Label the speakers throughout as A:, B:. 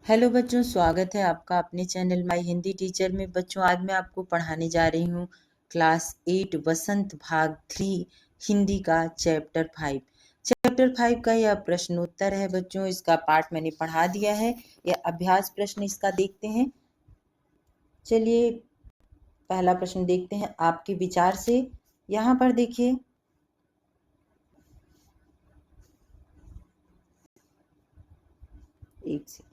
A: Hello बच्चों, स्वागत है आपका अपने चैनल माई हिंदी टीचर में। बच्चों, आज मैं आपको पढ़ाने जा रही हूँ क्लास 8 वसंत भाग 3 हिंदी का चैप्टर 5 का यह प्रश्नोत्तर है। बच्चों, इसका पाठ मैंने पढ़ा दिया है। यह अभ्यास प्रश्न इसका देखते हैं। चलिए पहला प्रश्न देखते हैं आपके विचार से। यहाँ पर देखिए, एक से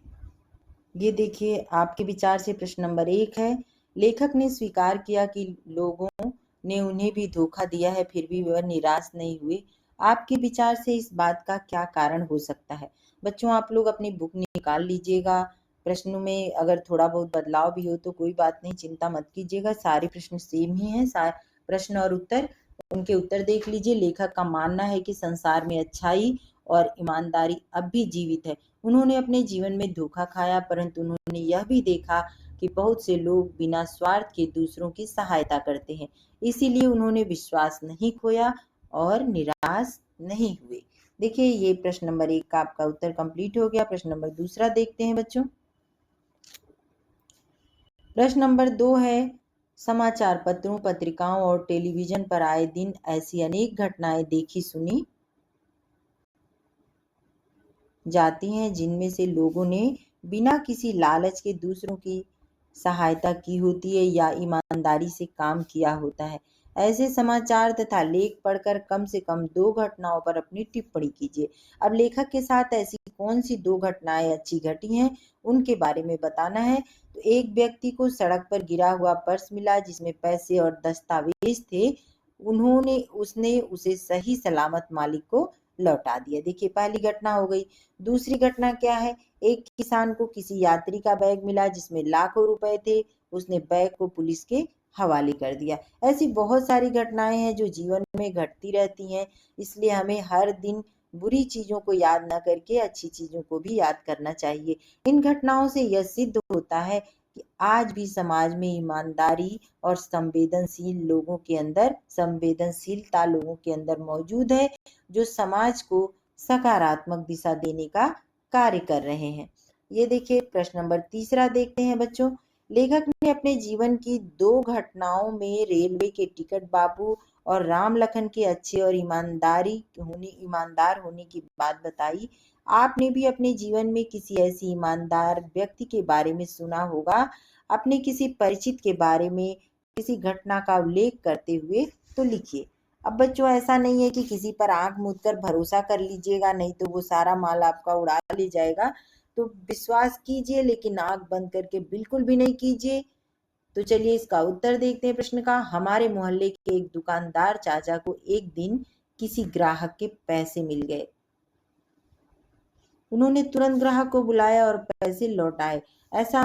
A: ये देखिए, आपके विचार से प्रश्न नंबर 1 है। लेखक ने स्वीकार किया कि लोगों ने उन्हें भी धोखा दिया है, फिर भी वह निराश नहीं हुए। आपके विचार से इस बात का क्या कारण हो सकता है? बच्चों, आप लोग अपनी बुक निकाल लीजिएगा। प्रश्नों में अगर थोड़ा बहुत बदलाव भी हो तो कोई बात नहीं, चिंता मत कीजिएगा। सारे प्रश्न सेम ही हैं। प्रश्न और उत्तर, उनके उत्तर देख लीजिए। लेखक का मानना है कि संसार में अच्छाई और ईमानदारी अब भी जीवित है। उन्होंने अपने जीवन में धोखा खाया, परंतु उन्होंने यह भी देखा कि बहुत से लोग बिना स्वार्थ के दूसरों की सहायता करते हैं। इसीलिए उन्होंने विश्वास नहीं खोया और निराश नहीं हुए। देखिए, ये प्रश्न नंबर 1 का आपका उत्तर कंप्लीट हो गया। प्रश्न नंबर 2 देखते हैं बच्चों। प्रश्न नंबर 2 है, समाचार पत्रों, पत्रिकाओं और टेलीविजन पर आए दिन ऐसी अनेक घटनाएं देखी सुनी जाती हैं जिनमें से लोगों ने बिना किसी लालच के दूसरों की सहायता की होती है या ईमानदारी से काम किया होता है। ऐसे समाचार तथा लेख पढ़कर कम से कम 2 घटनाओं पर अपनी टिप्पणी कीजिए। अब लेखक के साथ ऐसी कौन सी 2 घटनाएं अच्छी घटी हैं, उनके बारे में बताना है। तो एक व्यक्ति को सड़क पर गिरा हुआ पर्स मिला जिसमें पैसे और दस्तावेज थे। उसने उसे सही सलामत मालिक को लौटा दिया। देखिए, पहली घटना हो गई। दूसरी घटना क्या है? एक किसान को किसी यात्री का बैग मिला जिसमें लाखों रुपए थे। उसने बैग को पुलिस के हवाले कर दिया। ऐसी बहुत सारी घटनाएं हैं जो जीवन में घटती रहती हैं। इसलिए हमें हर दिन बुरी चीजों को याद न करके अच्छी चीजों को भी याद करना चाहिए। इन घटनाओं से यह सिद्ध होता है कि आज भी समाज में ईमानदारी और संवेदनशीलता लोगों के अंदर मौजूद है, जो समाज को सकारात्मक दिशा देने का कार्य कर रहे हैं। ये देखिए, प्रश्न नंबर 3 देखते हैं बच्चों। लेखक ने अपने जीवन की 2 घटनाओं में रेलवे के टिकट बाबू और राम लखन के अच्छे और ईमानदार होने की बात बताई। आपने भी अपने जीवन में किसी ऐसी ईमानदार व्यक्ति के बारे में सुना होगा। अपने किसी परिचित के बारे में किसी घटना का उल्लेख करते हुए तो लिखिए। अब बच्चों, ऐसा नहीं है कि किसी पर आंख मूंद कर भरोसा कर लीजिएगा, नहीं तो वो सारा माल आपका उड़ा ले जाएगा। तो विश्वास कीजिए, लेकिन आंख बंद करके बिल्कुल भी नहीं कीजिए। तो चलिए इसका उत्तर देखते हैं प्रश्न का। हमारे मोहल्ले के एक दुकानदार चाचा को एक दिन किसी ग्राहक के पैसे मिल गए। उन्होंने तुरंत ग्राहक को बुलाया और पैसे लौटाए। ऐसा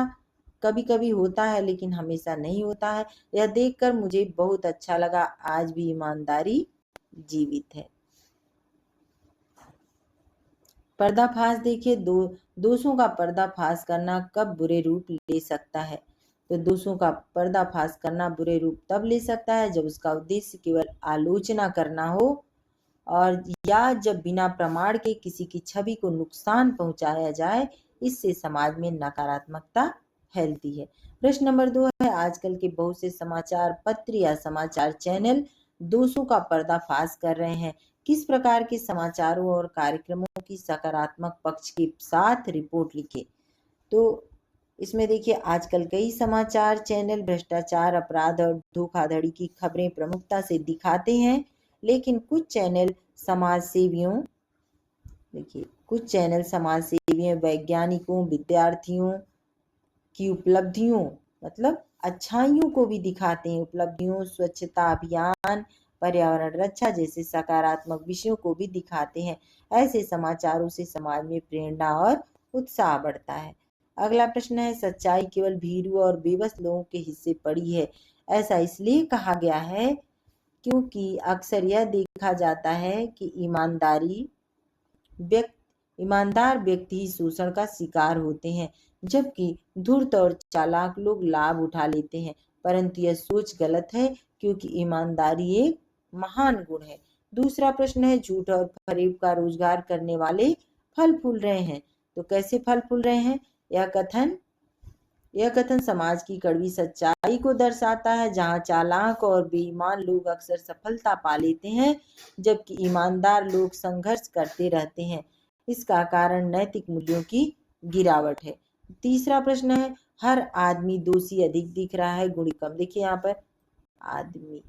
A: कभी कभी होता है, लेकिन हमेशा नहीं होता है। यह देखकर मुझे बहुत अच्छा लगा। आज भी ईमानदारी जीवित है। पर्दाफाश देखिए, दोषों का पर्दाफाश करना कब बुरे रूप ले सकता है? तो दोषों का पर्दाफाश करना बुरे रूप तब ले सकता है जब उसका उद्देश्य केवल आलोचना करना हो, और या जब बिना प्रमाण के किसी की छवि को नुकसान पहुंचाया जाए। इससे समाज में नकारात्मकता फैलती है। प्रश्न नंबर 2 है, आजकल के बहुत से समाचार पत्र या समाचार चैनल दोषों का पर्दाफाश कर रहे हैं। किस प्रकार के समाचारों और कार्यक्रमों की सकारात्मक पक्ष के साथ रिपोर्ट लिखे? तो इसमें देखिए, आजकल कई समाचार चैनल भ्रष्टाचार, अपराध और धोखाधड़ी की खबरें प्रमुखता से दिखाते हैं, लेकिन कुछ चैनल समाज सेवियों, वैज्ञानिकों, विद्यार्थियों की उपलब्धियों, मतलब अच्छाइयों को भी दिखाते हैं। उपलब्धियों, स्वच्छता अभियान, पर्यावरण रक्षा जैसे सकारात्मक विषयों को भी दिखाते हैं। ऐसे समाचारों से समाज में प्रेरणा और उत्साह बढ़ता है। अगला प्रश्न है, सच्चाई केवल भीरू और बेबस लोगों के हिस्से पड़ी है। ऐसा इसलिए कहा गया है क्योंकि अक्सर यह देखा जाता है कि ईमानदार व्यक्ति ही शोषण का शिकार होते हैं, जबकि धूर्त और चालाक लोग लाभ उठा लेते हैं। परंतु यह सोच गलत है, क्योंकि ईमानदारी एक महान गुण है। दूसरा प्रश्न है, झूठ और फरेब का रोजगार करने वाले फल फूल रहे हैं। तो कैसे फल फूल रहे हैं? यह कथन समाज की कड़वी सच्चाई को दर्शाता है, जहां चालाक और बेईमान लोग अक्सर सफलता पा लेते हैं, जबकि ईमानदार लोग संघर्ष करते रहते हैं। इसका कारण नैतिक मूल्यों की गिरावट है। तीसरा प्रश्न है, हर आदमी दोषी अधिक दिख रहा है, गुणी कम। देखिए यहाँ पर आदमी,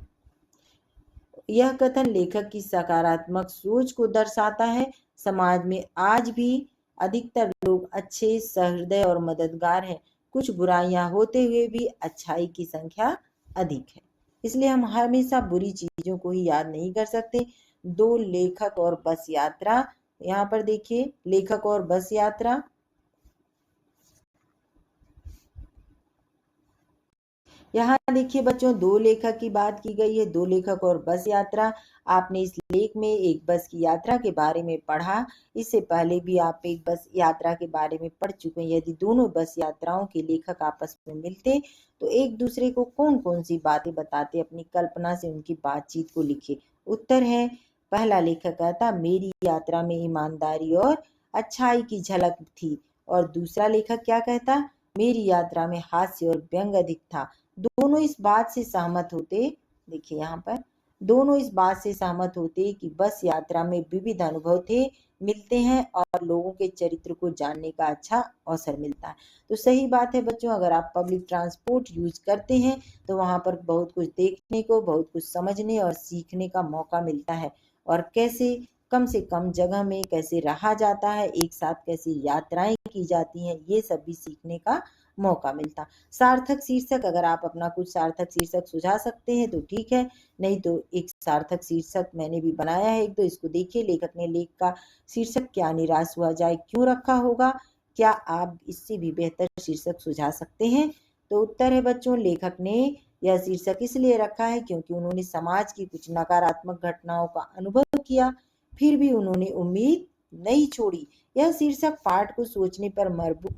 A: यह कथन लेखक की सकारात्मक सोच को दर्शाता है। समाज में आज भी अधिकतर लोग अच्छे, सहृदय और मददगार हैं। कुछ बुराइयां होते हुए भी अच्छाई की संख्या अधिक है। इसलिए हम हमेशा बुरी चीजों को ही याद नहीं कर सकते। दो लेखक और बस यात्रा, यहाँ पर देखिए लेखक और बस यात्रा। यहाँ देखिए बच्चों, दो लेखक की बात की गई है, दो लेखक और बस यात्रा। आपने इस लेख में एक बस की यात्रा के बारे में पढ़ा। इससे पहले भी आप एक बस यात्रा के बारे में पढ़ चुके हैं। यदि दोनों बस यात्राओं के लेखक आपस में मिलते तो एक दूसरे को कौन कौन सी बातें बताते, अपनी कल्पना से उनकी बातचीत को लिखिए। उत्तर है, पहला लेखक कहता मेरी यात्रा में ईमानदारी और अच्छाई की झलक थी, और दूसरा लेखक क्या कहता, मेरी यात्रा में हास्य और व्यंग अधिक था। दोनों इस बात से सहमत होते, देखिए यहाँ पर दोनों इस बात से सहमत होते कि बस यात्रा में विविध अनुभव थे, मिलते हैं और लोगों के चरित्र को जानने का अच्छा अवसर मिलता है। तो सही बात है बच्चों, अगर आप पब्लिक ट्रांसपोर्ट यूज करते हैं तो वहां पर बहुत कुछ देखने को, बहुत कुछ समझने और सीखने का मौका मिलता है। और कैसे कम से कम जगह में कैसे रहा जाता है, एक साथ कैसे यात्राएं की जाती हैं, ये सब भी सीखने का मौका मिलता। सार्थक शीर्षक, अगर आप अपना कुछ सार्थक शीर्षक सुझा सकते हैं तो ठीक है, नहीं तो एक सार्थक शीर्षक मैंने भी बनाया है एक, तो इसको देखिए। लेखक ने लेख का शीर्षक क्या निराश हुआ जाए क्यों रखा होगा, क्या आप इससे भी बेहतर शीर्षक सुझा सकते हैं? तो उत्तर है बच्चों, लेखक ने यह शीर्षक इसलिए रखा है क्योंकि उन्होंने समाज की कुछ नकारात्मक घटनाओं का अनुभव किया, फिर भी उन्होंने उम्मीद नहीं छोड़ी। यह शीर्षक पाठ को सोचने पर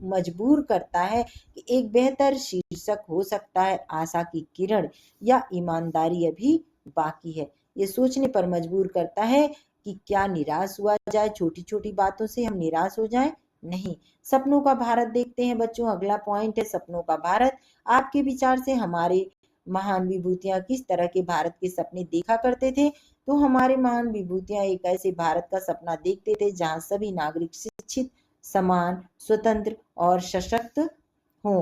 A: मजबूर करता है कि एक बेहतर शीर्षक हो सकता है, आशा की किरण या ईमानदारी अभी बाकी है। ये सोचने पर मजबूर करता है कि क्या निराश हुआ जाए, छोटी छोटी बातों से हम निराश हो जाए, नहीं। सपनों का भारत देखते हैं बच्चों, अगला पॉइंट है सपनों का भारत। आपके विचार से हमारे महान विभूतियां किस तरह के भारत के सपने देखा करते थे? तो हमारे महान विभूतियां एक ऐसे भारत का सपना देखते थे जहां सभी नागरिक शिक्षित, समान, स्वतंत्र और सशक्त हों।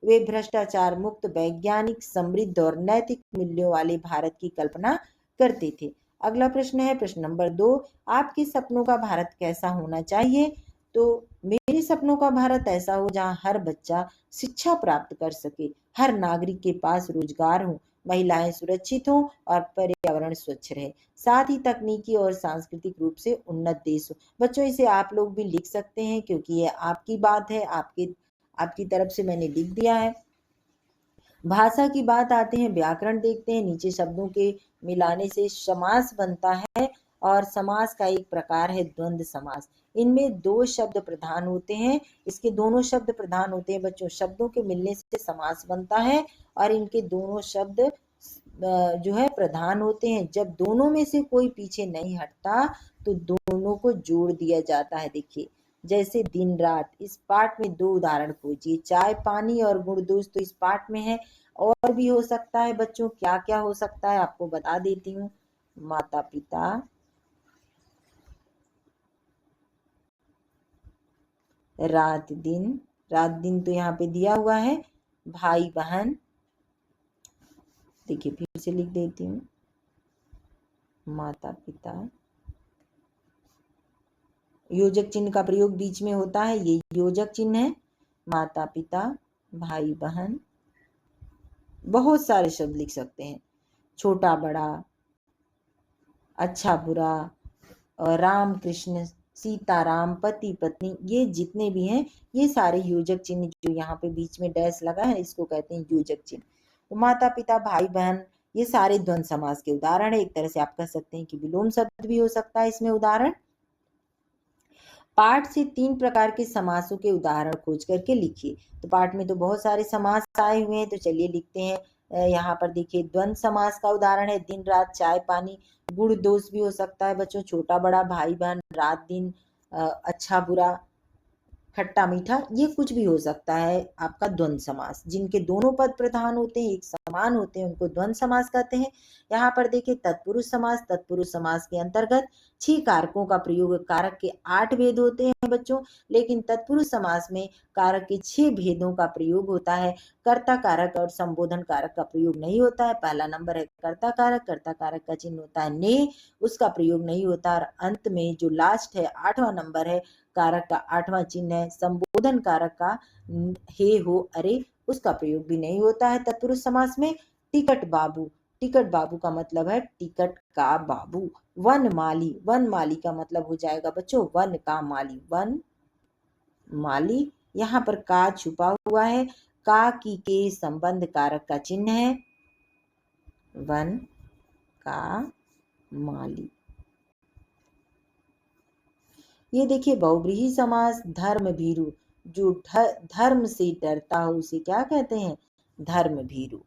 A: वे भ्रष्टाचार मुक्त, वैज्ञानिक, समृद्ध और नैतिक मूल्यों वाले भारत की कल्पना करते थे। अगला प्रश्न है प्रश्न नंबर 2, आपके सपनों का भारत कैसा होना चाहिए? तो मेरे सपनों का भारत ऐसा हो जहां हर बच्चा शिक्षा प्राप्त कर सके, हर नागरिक के पास रोजगार हो, महिलाएं सुरक्षित हों और पर्यावरण स्वच्छ रहे, साथ ही तकनीकी और सांस्कृतिक रूप से उन्नत देश हो। बच्चों इसे आप लोग भी लिख सकते हैं क्योंकि ये आपकी बात है, आपकी तरफ से मैंने लिख दिया है। भाषा की बात आते हैं, व्याकरण देखते हैं। नीचे शब्दों के मिलाने से समास बनता है, और समास का एक प्रकार है द्वंद्व समास। इनमें दो शब्द प्रधान होते हैं, इसके दोनों शब्द प्रधान होते हैं बच्चों। शब्दों के मिलने से समास बनता है और इनके दोनों शब्द जो है प्रधान होते हैं। जब दोनों में से कोई पीछे नहीं हटता तो दोनों को जोड़ दिया जाता है। देखिए जैसे दिन रात, इस पाठ में दो उदाहरण खोजिए। चाय पानी और गुण दोष तो इस पाठ में है, और भी हो सकता है बच्चों, क्या क्या हो सकता है आपको बता देती हूँ। माता पिता, रात दिन, रात दिन तो यहाँ पे दिया हुआ है। भाई बहन, देखिए फिर से लिख देती हूँ, माता पिता, योजक चिन्ह का प्रयोग बीच में होता है, ये योजक चिन्ह है। माता पिता, भाई बहन, बहुत सारे शब्द लिख सकते हैं, छोटा बड़ा, अच्छा बुरा, राम कृष्ण, सीताराम, पति पत्नी, ये जितने भी हैं ये सारे योजक चिन्ह। जो यहाँ पे बीच में डैश लगा है इसको कहते हैं योजक चिन्ह। तो माता पिता, भाई बहन, ये सारे द्वंद्व समास के उदाहरण है। एक तरह से आप कह सकते हैं कि विलोम शब्द भी हो सकता है इसमें उदाहरण। पाठ से 3 प्रकार के समासों के उदाहरण खोज करके लिखिए। तो पाठ में तो बहुत सारे समास आए हुए हैं, तो चलिए लिखते हैं। यहाँ पर देखिए द्वंद्व समास का उदाहरण है दिन रात, चाय पानी। गुण दोष भी हो सकता है बच्चों, छोटा बड़ा, भाई बहन, रात दिन, अच्छा बुरा। खट्टा मीठा, ये कुछ भी हो सकता है आपका द्वंद्व समास। जिनके दोनों पद प्रधान होते हैं, एक समान होते हैं, उनको द्वंद्व समास कहते हैं। यहाँ पर देखिए तत्पुरुष समास, तत्पुरुष समास के अंतर्गत 6 कारकों का प्रयोग, कारक के 8 भेद होते हैं बच्चों, लेकिन तत्पुरुष समास में कारक के 6 भेदों का प्रयोग होता है। कर्ता कारक और संबोधन कारक का प्रयोग नहीं होता है। पहला नंबर है कर्ता कारक, कर्ता कारक का चिन्ह होता है ने, उसका प्रयोग नहीं होता। और अंत में जो लास्ट है 8वां नंबर है, कारक का 8वां चिन्ह है संबोधन कारक का हे हो अरे, उसका प्रयोग भी नहीं होता है तत्पुरुष समास में। टिकट बाबू, टिकट बाबू का मतलब है टिकट का बाबू। वन माली, वन माली का मतलब हो जाएगा बच्चों वन का माली, वन माली। यहाँ पर का छुपा हुआ है, का की के संबंध कारक का चिन्ह है वन का माली। ये देखिए बहुव्रीहि समास, धर्म भीरु, जो धर्म से डरता हो उसे क्या कहते हैं, धर्म भीरु।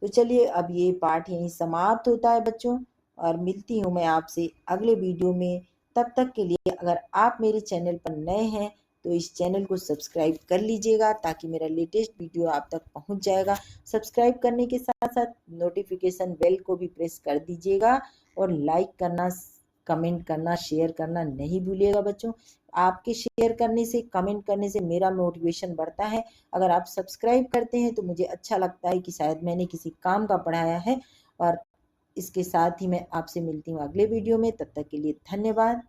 A: तो चलिए अब ये पाठ यहीं समाप्त होता है बच्चों, और मिलती हूँ मैं आपसे अगले वीडियो में। तब तक के लिए अगर आप मेरे चैनल पर नए हैं तो इस चैनल को सब्सक्राइब कर लीजिएगा, ताकि मेरा लेटेस्ट वीडियो आप तक पहुंच जाएगा। सब्सक्राइब करने के साथ साथ नोटिफिकेशन बेल को भी प्रेस कर दीजिएगा, और लाइक करना, कमेंट करना, शेयर करना नहीं भूलिएगा बच्चों। आपके शेयर करने से, कमेंट करने से मेरा मोटिवेशन बढ़ता है। अगर आप सब्सक्राइब करते हैं तो मुझे अच्छा लगता है कि शायद मैंने किसी काम का पढ़ाया है। और इसके साथ ही मैं आपसे मिलती हूँ अगले वीडियो में। तब तक के लिए धन्यवाद।